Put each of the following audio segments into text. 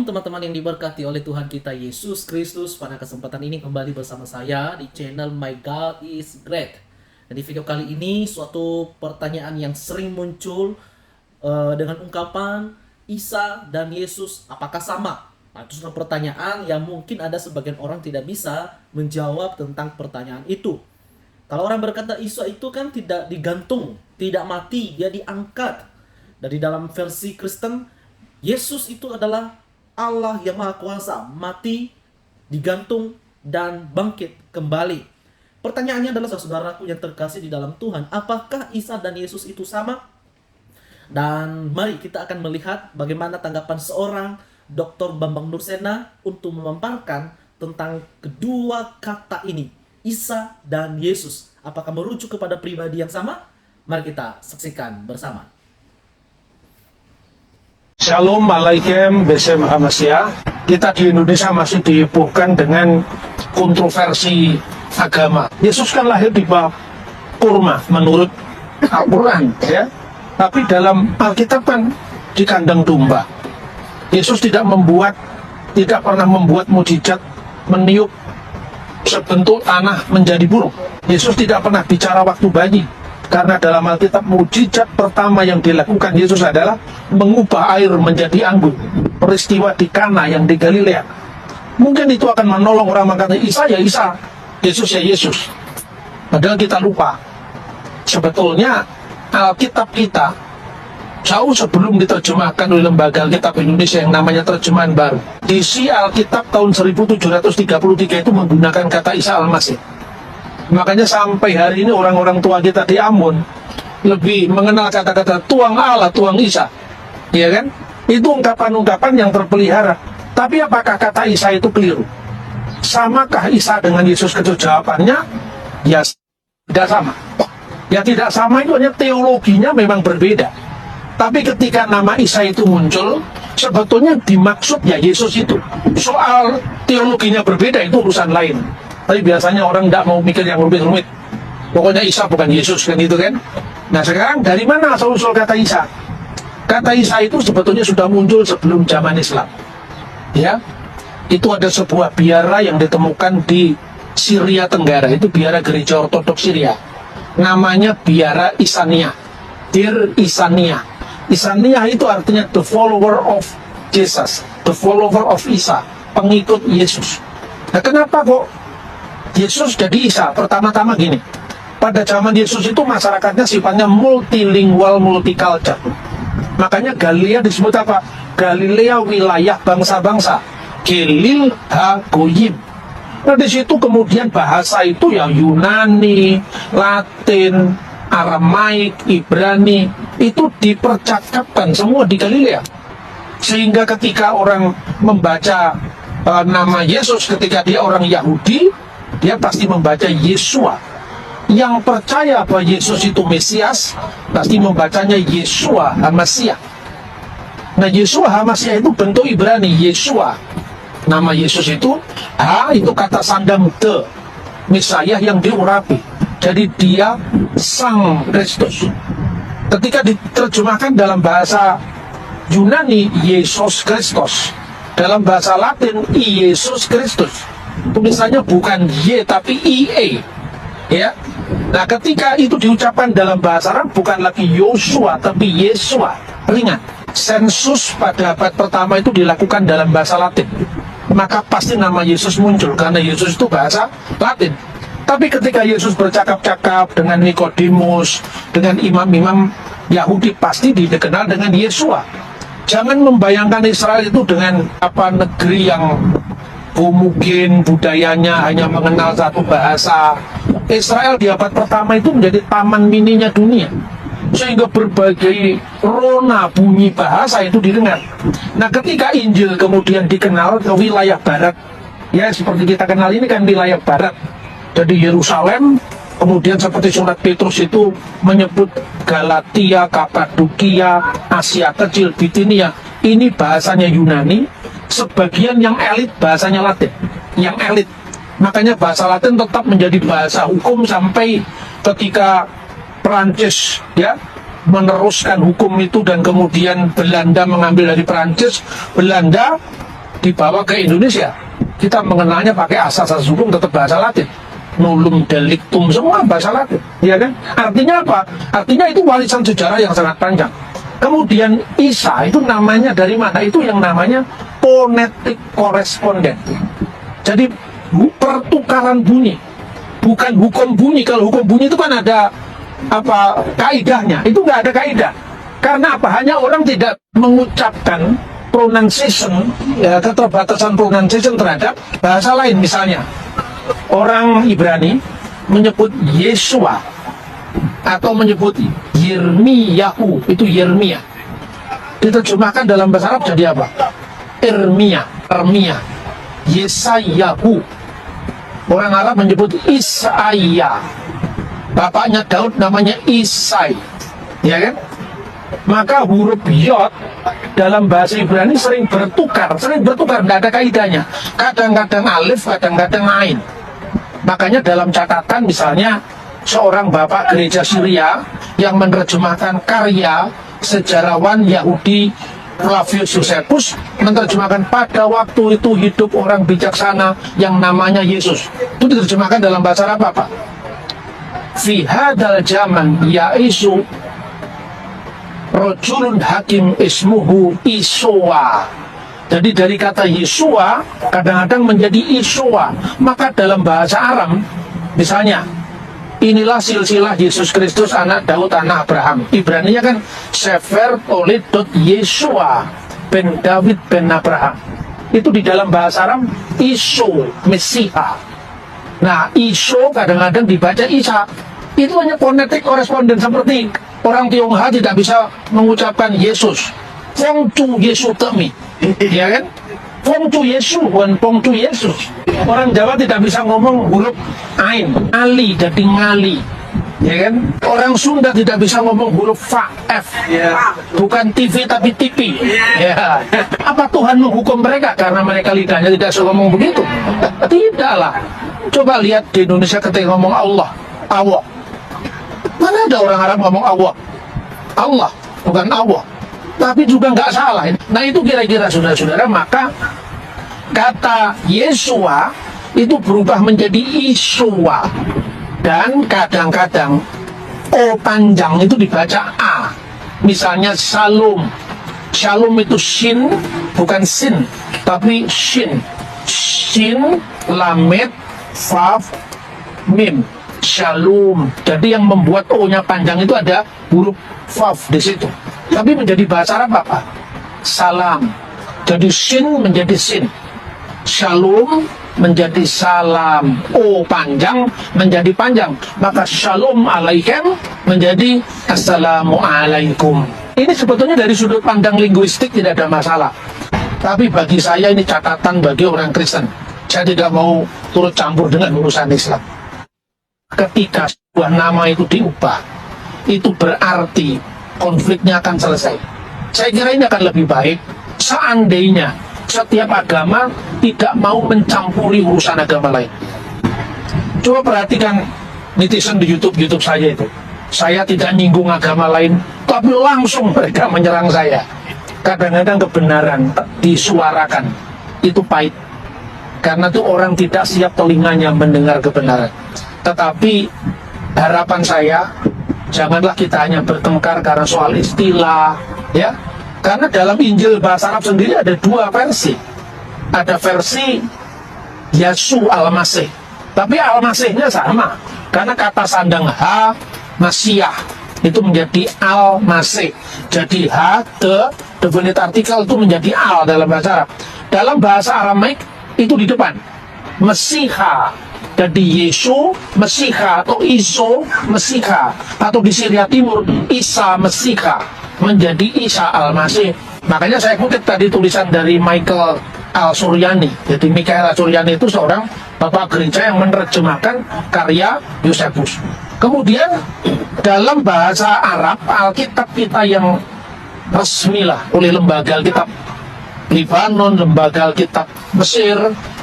Shalom teman-teman yang diberkati oleh Tuhan kita Yesus Kristus. Pada kesempatan ini kembali bersama saya di channel My God is Great. Dan di video kali ini suatu pertanyaan yang sering muncul dengan ungkapan Isa dan Yesus apakah sama? Nah, itu suatu pertanyaan yang mungkin ada sebagian orang tidak bisa menjawab tentang pertanyaan itu. Kalau orang berkata Isa itu kan tidak digantung, tidak mati, dia diangkat. Dari dalam versi Kristen, Yesus itu adalah Allah yang Maha Kuasa, mati, digantung, dan bangkit kembali. Pertanyaannya adalah, saudaraku yang terkasih di dalam Tuhan, apakah Isa dan Yesus itu sama? Dan mari kita akan melihat bagaimana tanggapan seorang Dr. Bambang Nursena untuk memaparkan tentang kedua kata ini, Isa dan Yesus. Apakah merujuk kepada pribadi yang sama? Mari kita saksikan bersama. Shalom Alaikum Besem Hamasya. Kita di Indonesia masih dihebohkan dengan kontroversi agama. Yesus kan lahir di bawah kurma menurut Al-Quran, ya. Tapi dalam Alkitab kan di kandang domba. Yesus tidak pernah membuat mujizat meniup sebentuk tanah menjadi burung. Yesus tidak pernah bicara waktu bayi. Karena dalam Alkitab mujizat pertama yang dilakukan Yesus adalah mengubah air menjadi anggur. Peristiwa di Kana yang di Galilea. Mungkin itu akan menolong orang mengatakan Isa ya Isa, Yesus ya Yesus. Padahal kita lupa. Sebetulnya Alkitab kita jauh sebelum diterjemahkan oleh lembaga Alkitab Indonesia yang namanya Terjemahan Baru. Isi Alkitab tahun 1733 itu menggunakan kata Isa Al-Masih. Makanya sampai hari ini orang-orang tua kita di Ambon lebih mengenal kata-kata tuang Allah, tuang Isa, ya kan? Itu ungkapan-ungkapan yang terpelihara. Tapi apakah kata Isa itu keliru? Samakah Isa dengan Yesus? Jawabannya ya tidak sama. Ya tidak sama itu hanya teologinya memang berbeda. Tapi ketika nama Isa itu muncul, sebetulnya dimaksud ya Yesus itu. Soal teologinya berbeda itu urusan lain. Tapi biasanya orang tidak mau mikir yang rumit-rumit. Pokoknya Isa bukan Yesus, kan itu kan. Nah sekarang dari mana asal-usul kata Isa? Kata Isa itu sebetulnya sudah muncul sebelum zaman Islam. Ya, itu ada sebuah biara yang ditemukan di Syria Tenggara. Itu biara gereja ortodoks Syria. Namanya biara Isania. Dir Isania. Isania itu artinya the follower of Jesus, the follower of Isa, pengikut Yesus. Nah kenapa kok Yesus jadi Isa? Pertama-tama gini, pada zaman Yesus itu masyarakatnya sifatnya multilingual, multicultural. Makanya Galilea disebut apa? Galilea wilayah bangsa-bangsa. Gelil ha-goyim. Nah di situ kemudian bahasa itu ya Yunani, Latin, Aramaik, Ibrani itu dipercakapkan semua di Galilea. Sehingga ketika orang membaca nama Yesus, ketika dia orang Yahudi, dia pasti membaca Yesua. Yang percaya bahwa Yesus itu Mesias pasti membacanya Yesua Hamasya. Nah Yesua Hamasya itu bentuk Ibrani Yesua. Nama Yesus itu itu kata sandang de, Mesias yang diurapi. Jadi dia Sang Kristus. Ketika diterjemahkan dalam bahasa Yunani Yesus Kristus, dalam bahasa Latin Yesus Kristus, tulisannya bukan Y tapi IE, ya. Nah ketika itu diucapkan dalam bahasa Arab bukan lagi Yosua tapi Yesua, ringan. Sensus pada abad pertama itu dilakukan dalam bahasa Latin, maka pasti nama Yesus muncul karena Yesus itu bahasa Latin. Tapi ketika Yesus bercakap-cakap dengan Nikodemus, dengan imam-imam Yahudi, pasti dikenal dengan Yesua. Jangan membayangkan Israel itu dengan negeri yang mungkin budayanya hanya mengenal satu bahasa. Israel di abad pertama itu menjadi taman mininya dunia, sehingga berbagai rona bunyi bahasa itu didengar. Nah ketika Injil kemudian dikenal ke wilayah barat, ya seperti kita kenal ini kan wilayah barat, jadi Yerusalem, kemudian seperti surat Petrus itu menyebut Galatia, Kapadokia, Asia Kecil, Bitinia, ini bahasanya Yunani. Sebagian yang elit bahasanya Latin, yang elit. Makanya bahasa Latin tetap menjadi bahasa hukum sampai ketika Perancis ya meneruskan hukum itu dan kemudian Belanda mengambil dari Perancis. Belanda dibawa ke Indonesia, kita mengenalnya pakai asas-asas hukum tetap bahasa Latin. Nullum delictum semua bahasa Latin, ya kan? Artinya apa? Artinya itu warisan sejarah yang sangat panjang. Kemudian Isa itu namanya dari mana? Itu yang namanya phonetic correspondent. Jadi pertukaran bunyi, bukan hukum bunyi. Kalau hukum bunyi itu kan ada apa kaidahnya? Itu nggak ada kaidah. Karena apa? Hanya orang tidak mengucapkan pronunciation, ya, keterbatasan pronunciation terhadap bahasa lain. Misalnya orang Ibrani menyebut Yesua atau menyebut Yirmiyahu, itu Yeremia. Diterjemahkan dalam bahasa Arab jadi apa? Irmia. Yesayahu. Orang Arab menyebut Isaiah. Bapaknya Daud namanya Isai, ya kan? Maka huruf Yod dalam bahasa Ibrani sering bertukar, nggak ada kaidahnya. Kadang-kadang alif, kadang-kadang ain. Makanya dalam catatan misalnya seorang bapak gereja Syria yang menerjemahkan karya sejarawan Yahudi Flavius Josephus, menerjemahkan pada waktu itu hidup orang bijaksana yang namanya Yesus. Itu diterjemahkan dalam bahasa Arab apa? Fi hadal zaman yaisu rojulun hakim ismuhu Isowa. Jadi dari kata Yesua kadang-kadang menjadi Isowa. Maka dalam bahasa Aram misalnya inilah silsilah Yesus Kristus anak Daud anak Abraham. Ibraninya kan Sefer Toledot Yesua ben David ben Abraham. Itu di dalam bahasa Aram Iso Mesiha. Nah Iso kadang-kadang dibaca Isa. Itu hanya phonetic correspondent, seperti orang Tionghoa tidak bisa mengucapkan Yesus. Fong Chu Yesu Temi, ya kan? Fong Chu Yesu, bukan Fong Chu Yesus. Orang Jawa tidak bisa ngomong huruf Ain, Ali jadi Ngali, ya kan? Orang Sunda tidak bisa ngomong huruf Fa, F, ya. Bukan TV tapi TV, ya. Apa Tuhan menghukum mereka karena mereka lidahnya tidak bisa ngomong begitu? Tidaklah. Coba lihat di Indonesia ketika ngomong Allah, mana ada orang Arab ngomong Allah, bukan Allah. Tapi juga nggak salah. Nah itu kira-kira saudara-saudara, maka kata Yesua itu berubah menjadi Isua. Dan kadang-kadang O panjang itu dibaca A. Misalnya Shalom. Shalom itu Shin, bukan Sin, tapi Shin. Shin, Lamed, Vav, Mim. Shalom. Jadi yang membuat O-nya panjang itu ada huruf Vav di situ. Tapi menjadi bahasa Arab apa? Salam. Jadi Shin menjadi Sin. Shalom menjadi salam. O panjang menjadi panjang. Maka Shalom alaikum menjadi Assalamualaikum. Ini sebetulnya dari sudut pandang linguistik tidak ada masalah. Tapi bagi saya ini catatan bagi orang Kristen. Saya tidak mau turut campur dengan urusan Islam. Ketika sebuah nama itu diubah, itu berarti konfliknya akan selesai. Saya kira ini akan lebih baik seandainya setiap agama tidak mau mencampuri urusan agama lain. Coba perhatikan netizen di YouTube saya itu. Saya tidak nyinggung agama lain, tapi langsung mereka menyerang saya. Kadang-kadang kebenaran disuarakan itu pahit, karena itu orang tidak siap telinganya mendengar kebenaran. Tetapi harapan saya, janganlah kita hanya bertengkar karena soal istilah, ya. Karena dalam Injil bahasa Arab sendiri ada dua versi. Ada versi Yesu Al-Masih, tapi Al-Masihnya sama. Karena kata sandang H, Masiah, itu menjadi Al-Masih. Jadi H, definite artikel itu menjadi Al dalam bahasa Arab. Dalam bahasa Aramaik itu di depan. Mesiha. Jadi Yesu Mesiha atau Iso Mesiha, atau di Syria Timur Isa Mesiha menjadi Isa Al-Masih. Makanya saya kutip tadi tulisan dari Michael Al-Suryani. Jadi Michael Al-Suryani itu seorang bapak gereja yang menerjemahkan karya Josephus. Kemudian dalam bahasa Arab Alkitab kita yang resmi lah oleh lembaga Alkitab Libanon, lembaga Alkitab Mesir,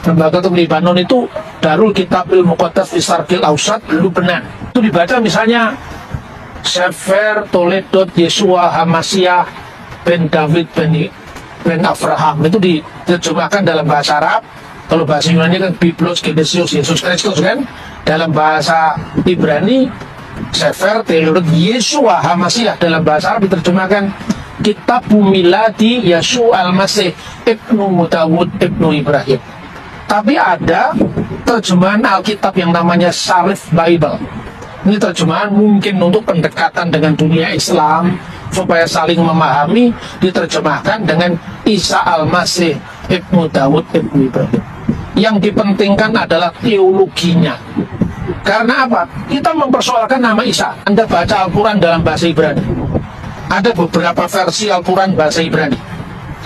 lembaga Alkitab Libanon itu Darul Kitabil Muqaddas fi Syarqil Awsat Lubnan. Itu dibaca misalnya Sefer Toledot Yesua Hamasiah ben David ben Abraham, itu Terjemahkan dalam bahasa Arab. Kalau bahasa Yunani kan Biblos Genesius, Yesus Kristus kan. Dalam bahasa Ibrani Sefer Teolog Yeshua HaMashiach. Dalam bahasa Arab diterjemahkan Kitab Miladi Yeshua Al-Masih Ibnu Dawud Ibnu Ibrahim. Tapi ada terjemahan Alkitab yang namanya Sharif Bible. Ini terjemahan mungkin untuk pendekatan dengan dunia Islam supaya saling memahami, diterjemahkan dengan Isa Al-Masih Ibnu Dawud Ibnu Ibrahim. Yang dipentingkan adalah teologinya. Karena apa? Kita mempersoalkan nama Isa. Anda baca Al-Quran dalam bahasa Ibrani. Ada beberapa versi Al-Quran bahasa Ibrani.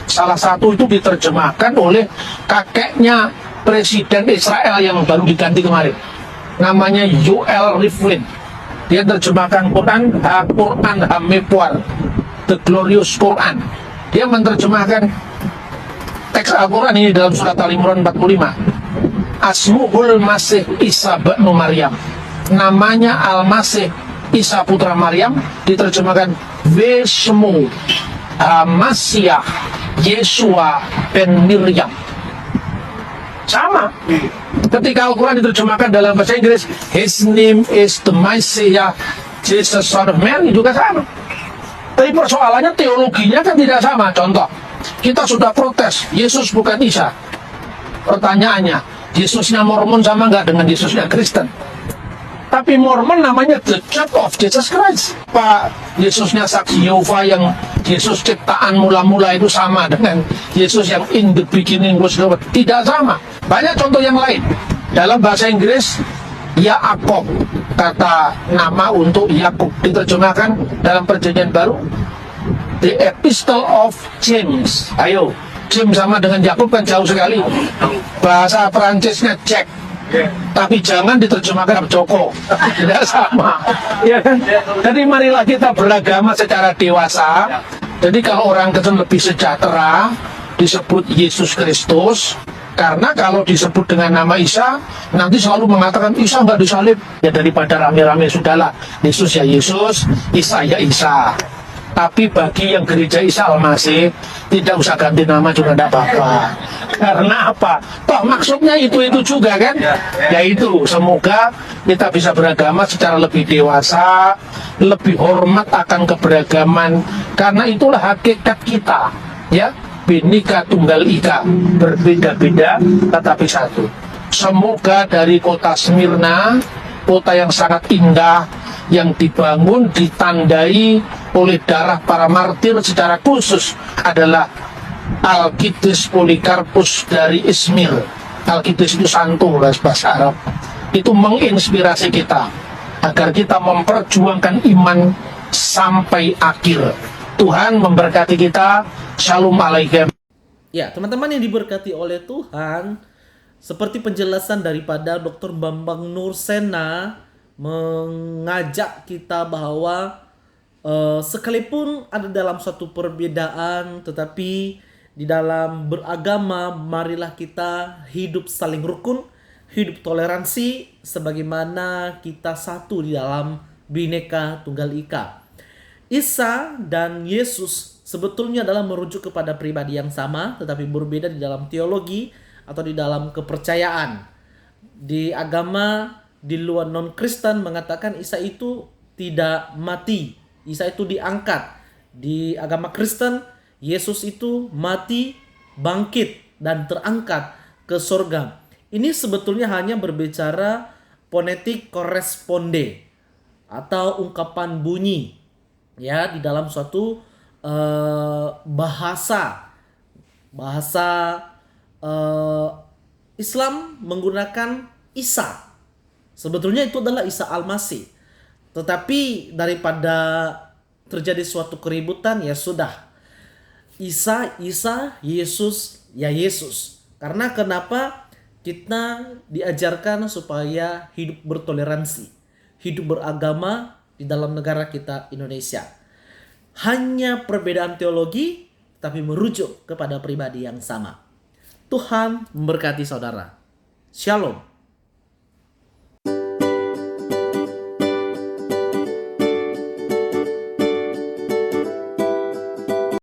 Salah satu itu diterjemahkan oleh kakeknya Presiden Israel yang baru diganti kemarin. Namanya Yoel Rivlin. Dia terjemahkan Quran, Quran Hamepwar, The Glorious Quran. Dia menerjemahkan teks Al-Quran ini dalam surat Al-Imran 45. Asmuhul Masih Isa bin Maryam. Namanya Al-Masih Isa putra Maryam, diterjemahkan Vesmu Masiyah Yeshua ben Miriam. Sama. Ketika Al-Quran diterjemahkan dalam bahasa Inggris, His name is the Messiah, Jesus son of Mary, juga sama. Tapi persoalannya teologinya kan tidak sama. Contoh, kita sudah protes, Yesus bukan Isa. Pertanyaannya, Yesusnya Mormon sama nggak dengan Yesusnya Kristen? Tapi Mormon namanya The Church of Jesus Christ. Pak, Yesusnya Saksi Yehova yang Yesus ciptaan mula-mula itu sama dengan Yesus yang in the beginning was God? Tidak sama. Banyak contoh yang lain. Dalam bahasa Inggris, Yaakov, kata nama untuk Yakub, diterjemahkan dalam Perjanjian Baru The Epistle of James. Ayo, James sama dengan Yakub kan jauh sekali. Bahasa Perancisnya Jack. Tapi jangan diterjemahkan Joko, tidak sama, ya kan? Jadi marilah kita beragama secara dewasa. Jadi kalau orang Kristen lebih sejahtera disebut Yesus Kristus, karena kalau disebut dengan nama Isa nanti selalu mengatakan Isa nggak disalib. Ya daripada rame-rame sudahlah, Yesus ya Yesus, Isa ya Isa. Tapi bagi yang gereja Isa Al-Masih, tidak usah ganti nama juga tidak apa-apa. Karena apa? Toh maksudnya itu juga kan? Yaitu semoga kita bisa beragama secara lebih dewasa, lebih hormat akan keberagaman. Karena itulah hakikat kita, ya. Bhinneka Tunggal Ika, berbeda-beda tetapi satu. Semoga dari kota Smyrna, kota yang sangat indah, yang dibangun ditandai oleh darah para martir secara khusus adalah Alkitis Polikarpus dari Izmir. Alkitis itu santo bahasa Arab. Itu menginspirasi kita agar kita memperjuangkan iman sampai akhir. Tuhan memberkati kita. Shalom alaikum. Ya, teman-teman yang diberkati oleh Tuhan, seperti penjelasan daripada Dr. Bambang Nursena mengajak kita bahwa sekalipun ada dalam suatu perbedaan, tetapi di dalam beragama marilah kita hidup saling rukun, hidup toleransi sebagaimana kita satu di dalam Bhinneka Tunggal Ika. Isa dan Yesus sebetulnya adalah merujuk kepada pribadi yang sama tetapi berbeda di dalam teologi atau di dalam kepercayaan. Di agama di luar non-Kristen mengatakan Isa itu tidak mati, Isa itu diangkat. Di agama Kristen, Yesus itu mati, bangkit, dan terangkat ke surga. Ini sebetulnya hanya berbicara ponetik koresponde atau ungkapan bunyi, ya, di dalam suatu bahasa Islam menggunakan Isa. Sebetulnya itu adalah Isa Al-Masih. Tetapi daripada terjadi suatu keributan, ya sudah. Isa, Yesus, ya Yesus. Karena kenapa kita diajarkan supaya hidup bertoleransi, hidup beragama di dalam negara kita Indonesia. Hanya perbedaan teologi, tapi merujuk kepada pribadi yang sama. Tuhan memberkati saudara. Shalom.